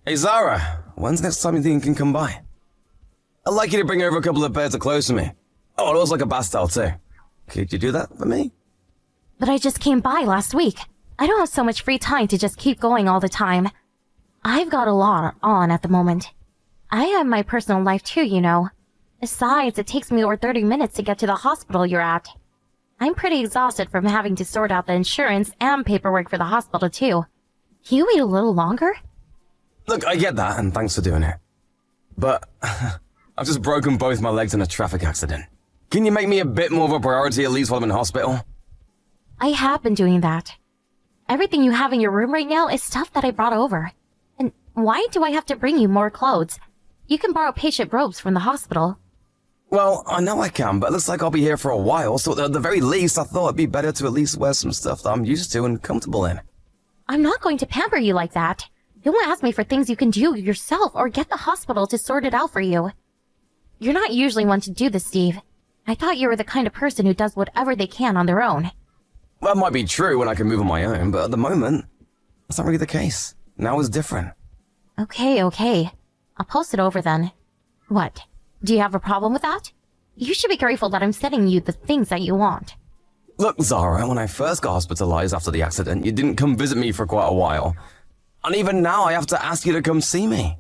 Hey Zara, when's the next time you think you can come by? I'd like you to bring over a couple of pairs of clothes for me. Oh, and also like a bath towel too. Could you do that for me? But I just came by last week. I don't have so much free time to just keep going all the time. I've got a lot on at the moment. I have my personal life too, you know. Besides, it takes me over 30 minutes to get to the hospital you're at. I'm pretty exhausted from having to sort out the insurance and paperwork for the hospital too. Can you wait a little longer? Look, I get that, and thanks for doing it. But I've just broken both my legs in a traffic accident. Can you make me a bit more of a priority at least while I'm in hospital? I have been doing that. Everything you have in your room right now is stuff that I brought over. And why do I have to bring you more clothes? You can borrow patient robes from the hospital. Well, I know I can, but it looks like I'll be here for a while, so at the very least I thought it'd be better to at least wear some stuff that I'm used to and comfortable in. I'm not going to pamper you like that. Don't ask me for things you can do yourself or get the hospital to sort it out for you. You're not usually one to do this, Steve. I thought you were the kind of person who does whatever they can on their own. Well, that might be true when I can move on my own, but at the moment, that's not really the case. Now it's different. Okay. I'll post it over then. What? Do you have a problem with that? You should be grateful that I'm sending you the things that you want. Look, Zara, when I first got hospitalized after the accident, you didn't come visit me for quite a while. And even now I have to ask you to come see me.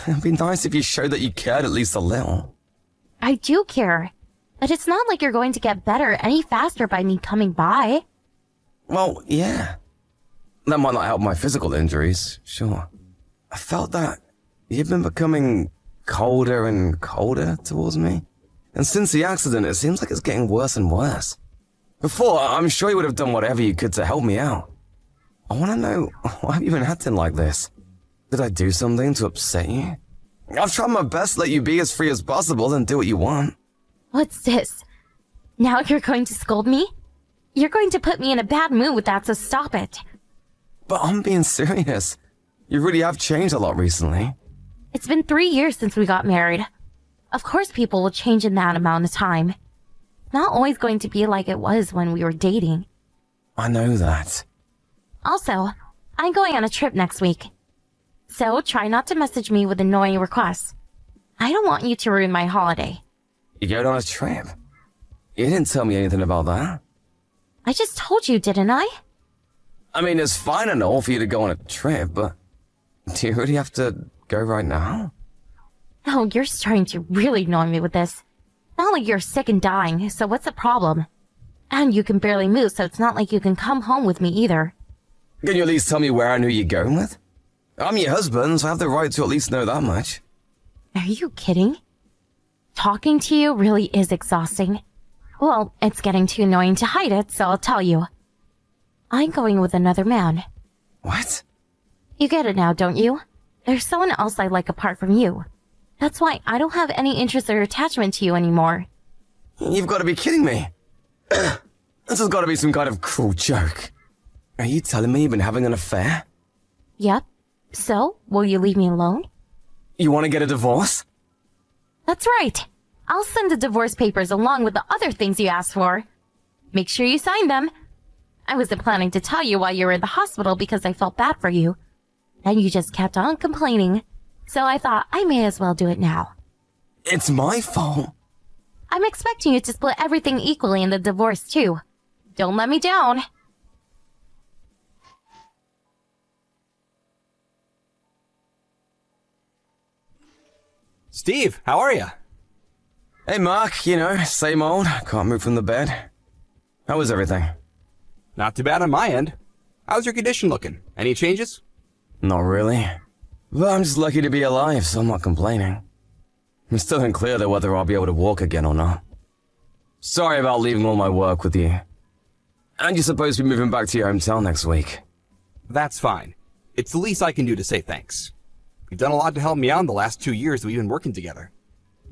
It'd be nice if you showed that you cared at least a little. I do care. But it's not like you're going to get better any faster by me coming by. Well, yeah. That might not help my physical injuries, sure. I felt that you've been becoming colder and colder towards me. And since the accident, it seems like it's getting worse and worse. Before, I'm sure you would have done whatever you could to help me out. I want to know, why have you been acting like this? Did I do something to upset you? I've tried my best to let you be as free as possible and do what you want. What's this? Now you're going to scold me? You're going to put me in a bad mood with that, so stop it. But I'm being serious. You really have changed a lot recently. It's been 3 years since we got married. Of course people will change in that amount of time. Not always going to be like it was when we were dating. I know that. Also, I'm going on a trip next week. So try not to message me with annoying requests. I don't want you to ruin my holiday. You going on a trip? You didn't tell me anything about that. I just told you, didn't I? I mean, it's fine and all for you to go on a trip, but do you really have to go right now? Oh, you're starting to really annoy me with this. Not like you're sick and dying, so what's the problem? And you can barely move, so it's not like you can come home with me either. Can you at least tell me where and who you're going with? I'm your husband, so I have the right to at least know that much. Are you kidding? Talking to you really is exhausting. Well, it's getting too annoying to hide it, so I'll tell you. I'm going with another man. What? You get it now, don't you? There's someone else I like apart from you. That's why I don't have any interest or attachment to you anymore. You've got to be kidding me. This has got to be some kind of cruel joke. Are you telling me you've been having an affair? Yep. So, will you leave me alone? You want to get a divorce? That's right. I'll send the divorce papers along with the other things you asked for. Make sure you sign them. I wasn't planning to tell you while you were in the hospital because I felt bad for you. And you just kept on complaining. So I thought I may as well do it now. It's my fault. I'm expecting you to split everything equally in the divorce too. Don't let me down. Steve, how are you? Hey Mark, you know, same old. Can't move from the bed. How was everything? Not too bad on my end. How's your condition looking? Any changes? Not really. But I'm just lucky to be alive, so I'm not complaining. I'm still unclear though whether I'll be able to walk again or not. Sorry about leaving all my work with you. And you're supposed to be moving back to your hometown next week. That's fine. It's the least I can do to say thanks. You've done a lot to help me out in the last 2 years that we've been working together.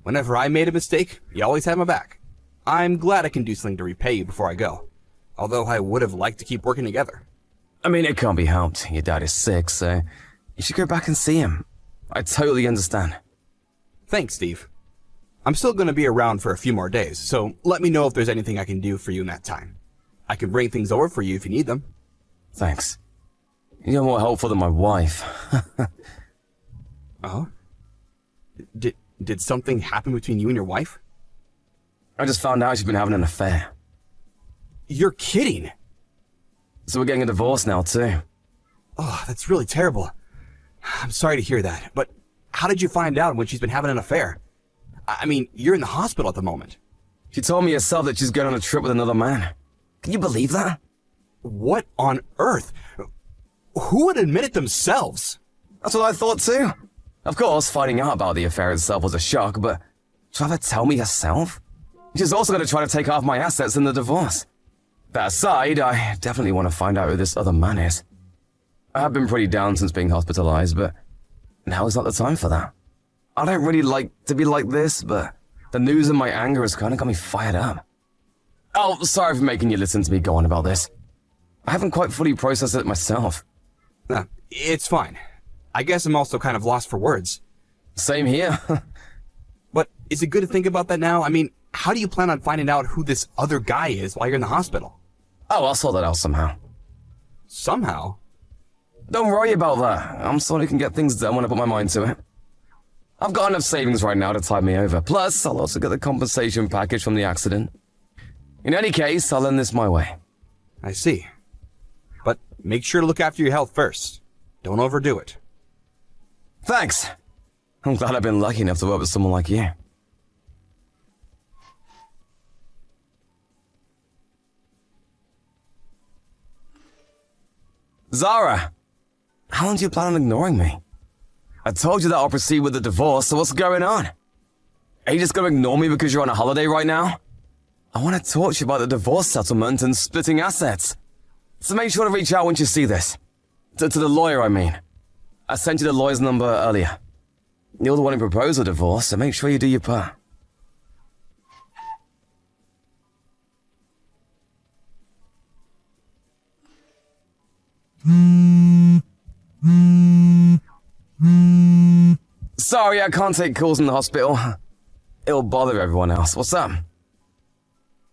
Whenever I made a mistake, you always had my back. I'm glad I can do something to repay you before I go. Although I would have liked to keep working together. I mean, it can't be helped. Your dad is sick, so you should go back and see him. I totally understand. Thanks, Steve. I'm still going to be around for a few more days, so let me know if there's anything I can do for you in that time. I can bring things over for you if you need them. Thanks. You're more helpful than my wife. Oh? Did something happen between you and your wife? I just found out she's been having an affair. You're kidding! So we're getting a divorce now, too. Oh, that's really terrible. I'm sorry to hear that, but how did you find out when she's been having an affair? I mean, you're in the hospital at the moment. She told me herself that she's going on a trip with another man. Can you believe that? What on earth? Who would admit it themselves? That's what I thought, too. Of course, finding out about the affair itself was a shock, but try to tell me herself? She's also going to try to take half my assets in the divorce. That aside, I definitely want to find out who this other man is. I have been pretty down since being hospitalized, but now is not the time for that. I don't really like to be like this, but the news and my anger has kind of got me fired up. Oh, sorry for making you listen to me go on about this. I haven't quite fully processed it myself. It's fine. I guess I'm also kind of lost for words. Same here. But is it good to think about that now? I mean, how do you plan on finding out who this other guy is while you're in the hospital? Oh, I'll sort that out somehow. Somehow? Don't worry about that. I'm sure I can get things done when I put my mind to it. I've got enough savings right now to tide me over. Plus, I'll also get the compensation package from the accident. In any case, I'll end this my way. I see. But make sure to look after your health first. Don't overdo it. Thanks. I'm glad I've been lucky enough to work with someone like you. Zara! How long do you plan on ignoring me? I told you that I'll proceed with the divorce, so what's going on? Are you just gonna ignore me because you're on a holiday right now? I want to talk to you about the divorce settlement and splitting assets. So make sure to reach out once you see this. To the lawyer, I mean. I sent you the lawyer's number earlier. You're the one who proposed the divorce, so make sure you do your part. Sorry, I can't take calls in the hospital. It'll bother everyone else. What's up?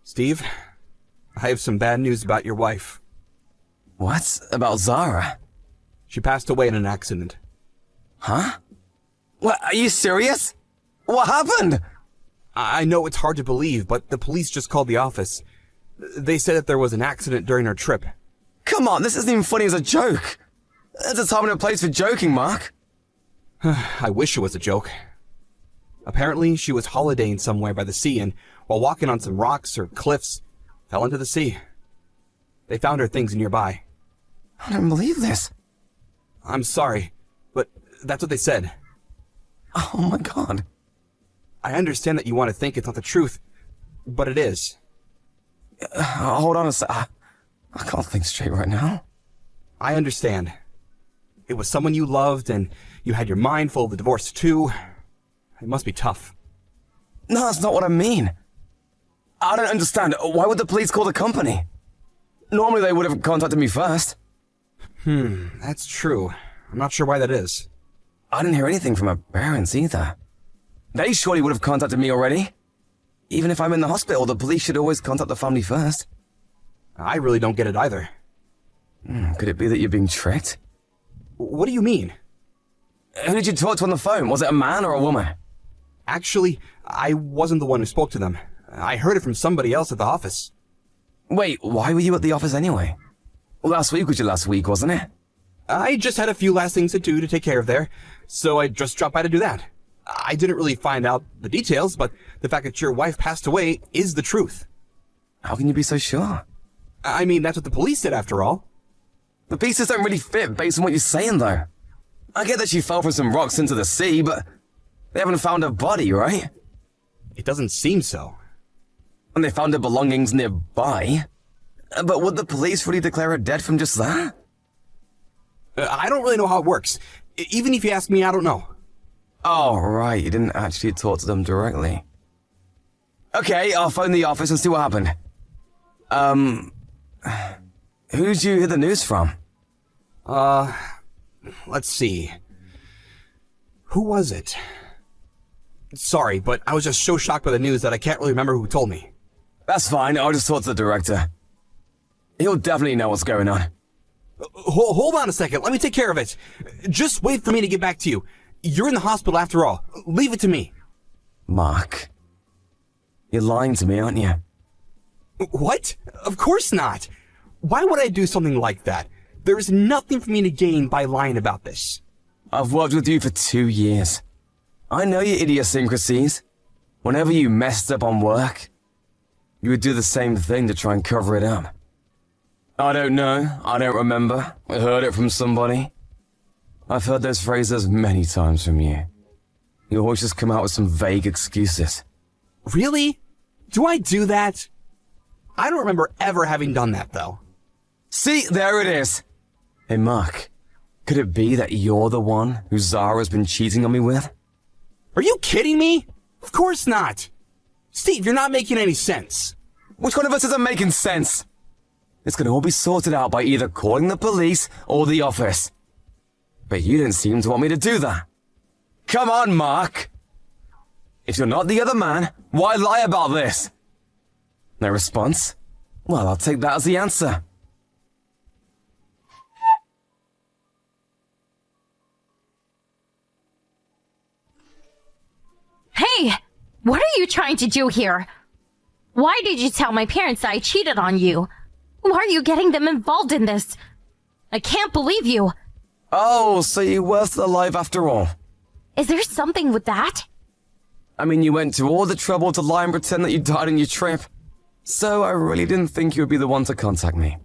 Steve, I have some bad news about your wife. What? About Zara? She passed away in an accident. Huh? What, are you serious? What happened? I know it's hard to believe, but the police just called the office. They said that there was an accident during her trip. Come on, this isn't even funny as a joke. There's a time and a place for joking, Mark. I wish it was a joke. Apparently, she was holidaying somewhere by the sea and, while walking on some rocks or cliffs, fell into the sea. They found her things nearby. I don't believe this. I'm sorry, but that's what they said. Oh my god. I understand that you want to think it's not the truth, but it is. Hold on a sec. I can't think straight right now. I understand. It was someone you loved, and you had your mind full of the divorce too. It must be tough. No, that's not what I mean. I don't understand. Why would the police call the company? Normally they would have contacted me first. That's true. I'm not sure why that is. I didn't hear anything from her parents either. They surely would have contacted me already. Even if I'm in the hospital, the police should always contact the family first. I really don't get it either. Could it be that you're being tricked? What do you mean? Who did you talk to on the phone? Was it a man or a woman? Actually, I wasn't the one who spoke to them. I heard it from somebody else at the office. Wait, why were you at the office anyway? Last week was your last week, wasn't it? I just had a few last things to do to take care of there, so I just dropped by to do that. I didn't really find out the details, but the fact that your wife passed away is the truth. How can you be so sure? I mean, that's what the police said after all. The pieces don't really fit based on what you're saying, though. I get that she fell from some rocks into the sea, but they haven't found her body, right? It doesn't seem so. And they found her belongings nearby. But would the police really declare her dead from just that? I don't really know how it works. Even if you ask me, I don't know. Oh, right, you didn't actually talk to them directly. Okay, I'll phone the office and see what happened. Who did you hear the news from? Let's see. Who was it? Sorry, but I was just so shocked by the news that I can't really remember who told me. That's fine, I'll just talk to the director. He'll definitely know what's going on. Hold on a second, let me take care of it. Just wait for me to get back to you. You're in the hospital after all. Leave it to me. Mark, you're lying to me, aren't you? What? Of course not. Why would I do something like that? There is nothing for me to gain by lying about this. I've worked with you for 2 years. I know your idiosyncrasies. Whenever you messed up on work, you would do the same thing to try and cover it up. I don't know. I don't remember. I heard it from somebody. I've heard those phrases many times from you. You always just come out with some vague excuses. Really? Do I do that? I don't remember ever having done that, though. See, there it is. Hey, Mark, could it be that you're the one who Zara's been cheating on me with? Are you kidding me? Of course not. Steve, you're not making any sense. Which one of us isn't making sense? It's gonna all be sorted out by either calling the police or the office. But you didn't seem to want me to do that. Come on, Mark. If you're not the other man, why lie about this? No response? Well, I'll take that as the answer. Hey! What are you trying to do here? Why did you tell my parents that I cheated on you? Why are you getting them involved in this? I can't believe you. Oh, so you were still alive after all. Is there something with that? I mean, you went to all the trouble to lie and pretend that you died on your trip. So I really didn't think you would be the one to contact me.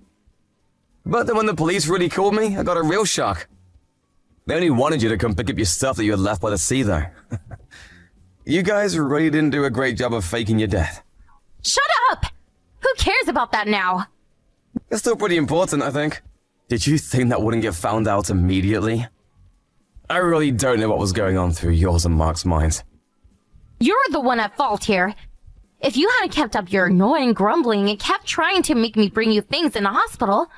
But then when the police really called me, I got a real shock. They only wanted you to come pick up your stuff that you had left by the sea, though. You guys really didn't do a great job of faking your death. Shut up! Who cares about that now? It's still pretty important, I think. Did you think that wouldn't get found out immediately? I really don't know what was going on through yours and Mark's minds. You're the one at fault here. If you hadn't kept up your annoying grumbling and kept trying to make me bring you things in the hospital,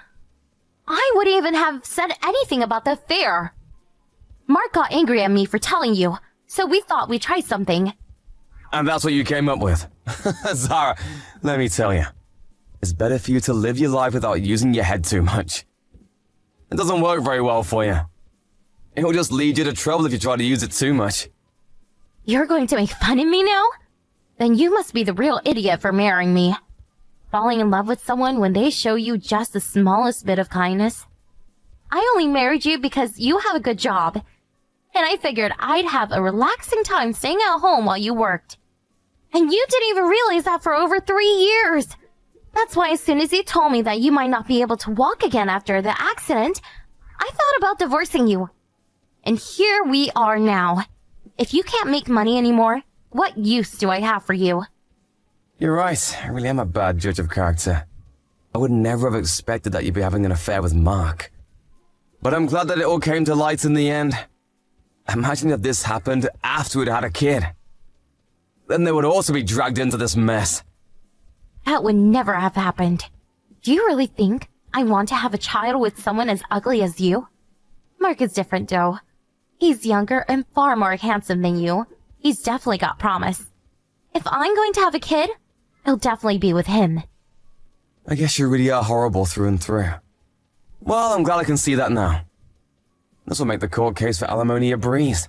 I wouldn't even have said anything about the affair. Mark got angry at me for telling you, so we thought we'd try something. And that's what you came up with. Zara, let me tell you. It's better for you to live your life without using your head too much. It doesn't work very well for you. It'll just lead you to trouble if you try to use it too much. You're going to make fun of me now? Then you must be the real idiot for marrying me. Falling in love with someone when they show you just the smallest bit of kindness. I only married you because you have a good job. And I figured I'd have a relaxing time staying at home while you worked. And you didn't even realize that for over 3 years. That's why as soon as you told me that you might not be able to walk again after the accident, I thought about divorcing you. And here we are now. If you can't make money anymore, what use do I have for you? You're right. I really am a bad judge of character. I would never have expected that you'd be having an affair with Mark. But I'm glad that it all came to light in the end. Imagine if this happened after we'd had a kid. Then they would also be dragged into this mess. That would never have happened. Do you really think I want to have a child with someone as ugly as you? Mark is different, though. He's younger and far more handsome than you. He's definitely got promise. If I'm going to have a kid, it'll definitely be with him. I guess you really are horrible through and through. Well, I'm glad I can see that now. This will make the court case for alimony a breeze.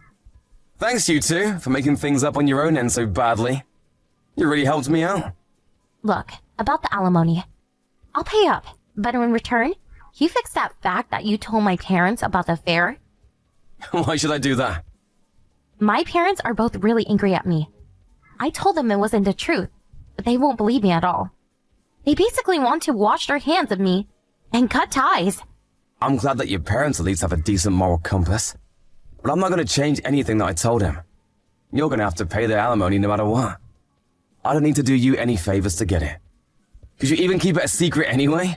Thanks, you two, for making things up on your own end so badly. You really helped me out. Look, about the alimony. I'll pay up, but in return, you fix that fact that you told my parents about the affair. Why should I do that? My parents are both really angry at me. I told them it wasn't the truth, but they won't believe me at all. They basically want to wash their hands of me and cut ties. I'm glad that your parents at least have a decent moral compass. But I'm not going to change anything that I told him. You're going to have to pay the alimony no matter what. I don't need to do you any favors to get it. Could you even keep it a secret anyway?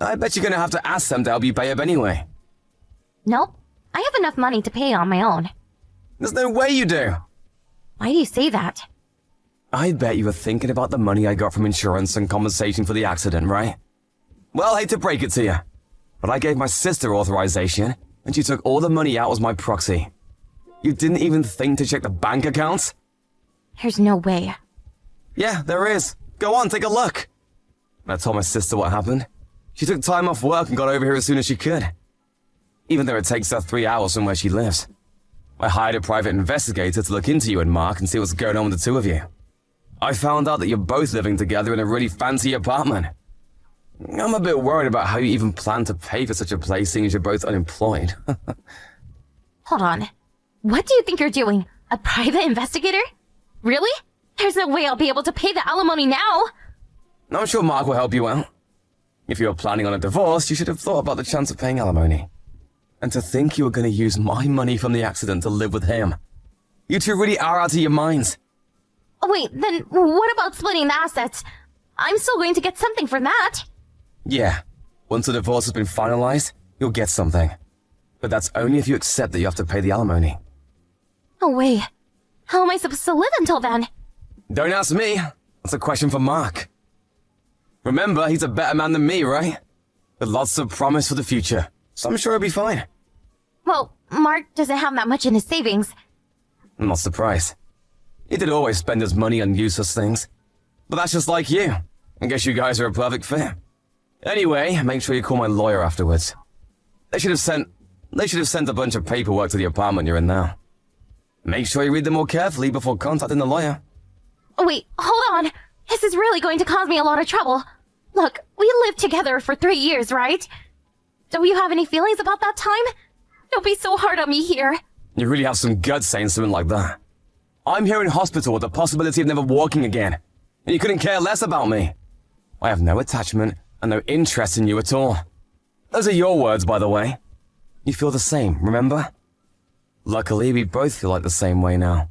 I bet you're going to have to ask them to help you pay up anyway. Nope. I have enough money to pay on my own. There's no way you do. Why do you say that? I bet you were thinking about the money I got from insurance and compensation for the accident, right? Well, I hate to break it to you, but I gave my sister authorization, and she took all the money out as my proxy. You didn't even think to check the bank accounts? There's no way. Yeah, there is. Go on, take a look. I told my sister what happened. She took time off work and got over here as soon as she could. Even though it takes her 3 hours from where she lives. I hired a private investigator to look into you and Mark and see what's going on with the two of you. I found out that you're both living together in a really fancy apartment. I'm a bit worried about how you even plan to pay for such a place seeing as you're both unemployed. Hold on. What do you think you're doing? A private investigator? Really? There's no way I'll be able to pay the alimony now. I'm sure Mark will help you out. If you were planning on a divorce, you should have thought about the chance of paying alimony. And to think you were going to use my money from the accident to live with him. You two really are out of your minds. Wait, then what about splitting the assets? I'm still going to get something from that. Yeah, once the divorce has been finalized, you'll get something. But that's only if you accept that you have to pay the alimony. Oh wait, how am I supposed to live until then? Don't ask me. That's a question for Mark. Remember, he's a better man than me, right? With lots of promise for the future, so I'm sure he'll be fine. Well, Mark doesn't have that much in his savings. I'm not surprised. He did always spend his money on useless things. But that's just like you. I guess you guys are a perfect fit. Anyway, make sure you call my lawyer afterwards. They should have sent a bunch of paperwork to the apartment you're in now. Make sure you read them more carefully before contacting the lawyer. Wait, hold on. This is really going to cause me a lot of trouble. Look, we lived together for 3 years, right? Don't you have any feelings about that time? Don't be so hard on me here. You really have some guts saying something like that. I'm here in hospital with the possibility of never walking again, and you couldn't care less about me. I have no attachment and no interest in you at all. Those are your words, by the way. You feel the same, remember? Luckily, we both feel like the same way now.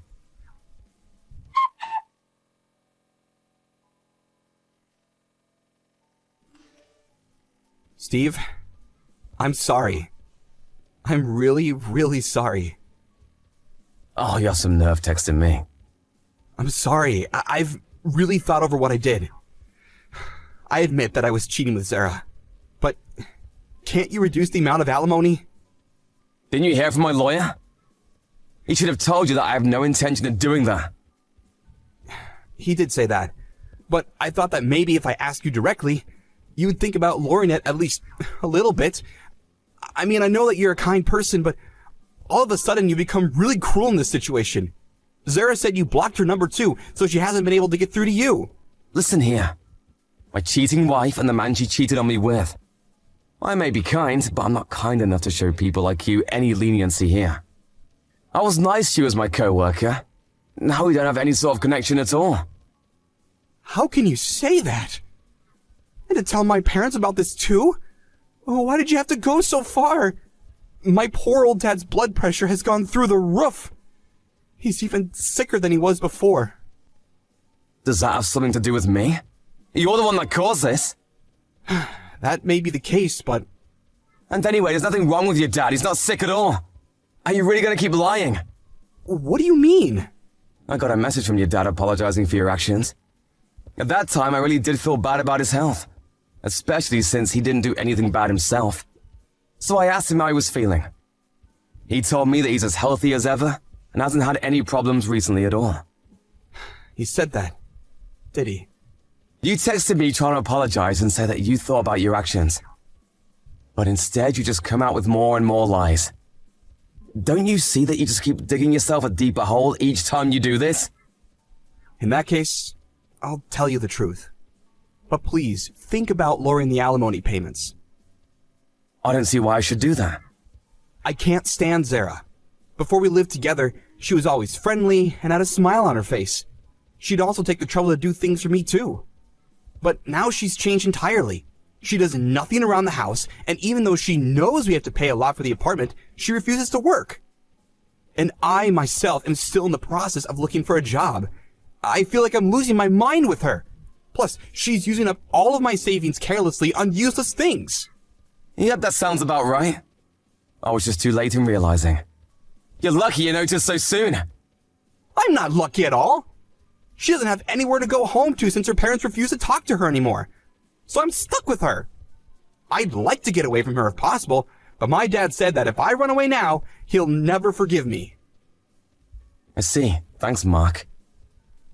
Steve, I'm sorry. I'm really, really sorry. Oh, you have some nerve texting me. I'm sorry. I've really thought over what I did. I admit that I was cheating with Zara. But can't you reduce the amount of alimony? Didn't you hear from my lawyer? He should have told you that I have no intention of doing that. He did say that. But I thought that maybe if I asked you directly, you would think about lowering it at least a little bit. I mean, I know that you're a kind person, but all of a sudden you become really cruel in this situation. Zara said you blocked her number too, so she hasn't been able to get through to you. Listen here. My cheating wife and the man she cheated on me with. I may be kind, but I'm not kind enough to show people like you any leniency here. I was nice to you as my co-worker. Now we don't have any sort of connection at all. How can you say that? And to tell my parents about this too? Oh, why did you have to go so far? My poor old dad's blood pressure has gone through the roof. He's even sicker than he was before. Does that have something to do with me? You're the one that caused this. That may be the case, but... And anyway, there's nothing wrong with your dad. He's not sick at all. Are you really going to keep lying? What do you mean? I got a message from your dad apologizing for your actions. At that time, I really did feel bad about his health. Especially since he didn't do anything bad himself. So I asked him how he was feeling. He told me that he's as healthy as ever and hasn't had any problems recently at all. He said that, did he? You texted me trying to apologize and say that you thought about your actions. But instead, you just come out with more and more lies. Don't you see that you just keep digging yourself a deeper hole each time you do this? In that case, I'll tell you the truth. But please, think about lowering the alimony payments. I don't see why I should do that. I can't stand Zara. Before we lived together, she was always friendly and had a smile on her face. She'd also take the trouble to do things for me too. But now she's changed entirely. She does nothing around the house, and even though she knows we have to pay a lot for the apartment, she refuses to work. And I myself am still in the process of looking for a job. I feel like I'm losing my mind with her. Plus, she's using up all of my savings carelessly on useless things. Yep, that sounds about right. I was just too late in realizing. You're lucky you noticed so soon. I'm not lucky at all. She doesn't have anywhere to go home to since her parents refuse to talk to her anymore. So I'm stuck with her. I'd like to get away from her if possible, but my dad said that if I run away now, he'll never forgive me. I see. Thanks, Mark.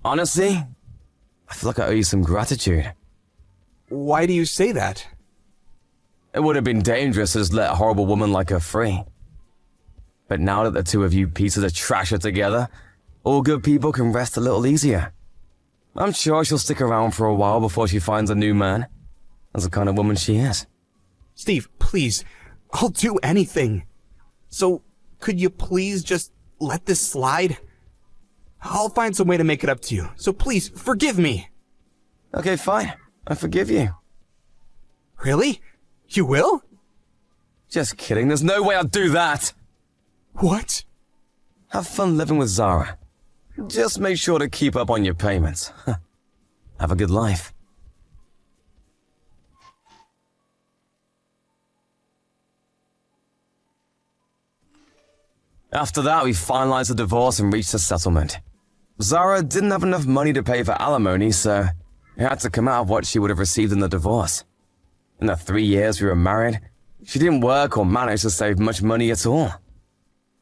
Honestly, I feel like I owe you some gratitude. Why do you say that? It would have been dangerous to just let a horrible woman like her free. But now that the two of you pieces of trash are together, all good people can rest a little easier. I'm sure she'll stick around for a while before she finds a new man. That's the kind of woman she is. Steve, please. I'll do anything. So, could you please just let this slide? I'll find some way to make it up to you. So please, forgive me. Okay, fine. I forgive you. Really? You will? Just kidding. There's no way I'd do that. What? Have fun living with Zara. Just make sure to keep up on your payments. Have a good life. After that, we finalized the divorce and reached a settlement. Zara didn't have enough money to pay for alimony, so it had to come out of what she would have received in the divorce. In the 3 years we were married, she didn't work or manage to save much money at all.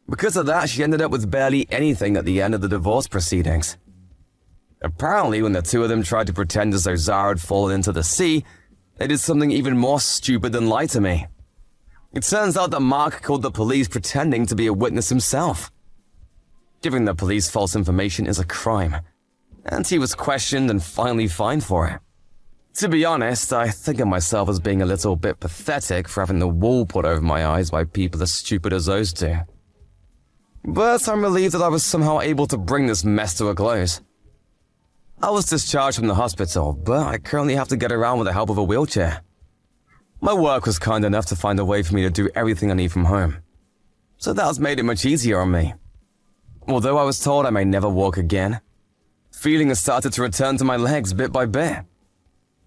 Because of that, she ended up with barely anything at the end of the divorce proceedings. Apparently, when the two of them tried to pretend as though Zara had fallen into the sea, they did something even more stupid than lie to me. It turns out that Mark called the police pretending to be a witness himself. Giving the police false information is a crime, and he was questioned and finally fined for it. To be honest, I think of myself as being a little bit pathetic for having the wool put over my eyes by people as stupid as those two. But I'm relieved that I was somehow able to bring this mess to a close. I was discharged from the hospital, but I currently have to get around with the help of a wheelchair. My work was kind enough to find a way for me to do everything I need from home, so that has made it much easier on me. Although I was told I may never walk again, feeling has started to return to my legs bit by bit,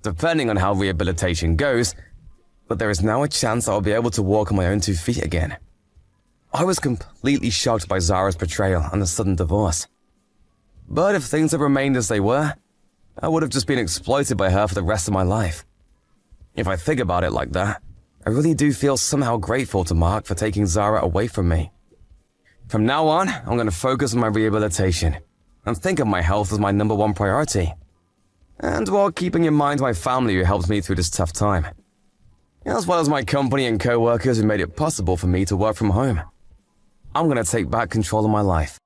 depending on how rehabilitation goes, but there is now a chance I'll be able to walk on my own 2 feet again. I was completely shocked by Zara's betrayal and the sudden divorce. But if things had remained as they were, I would have just been exploited by her for the rest of my life. If I think about it like that, I really do feel somehow grateful to Mark for taking Zara away from me. From now on, I'm going to focus on my rehabilitation and think of my health as my #1 priority. And while keeping in mind my family who helped me through this tough time, as well as my company and co-workers who made it possible for me to work from home. I'm going to take back control of my life.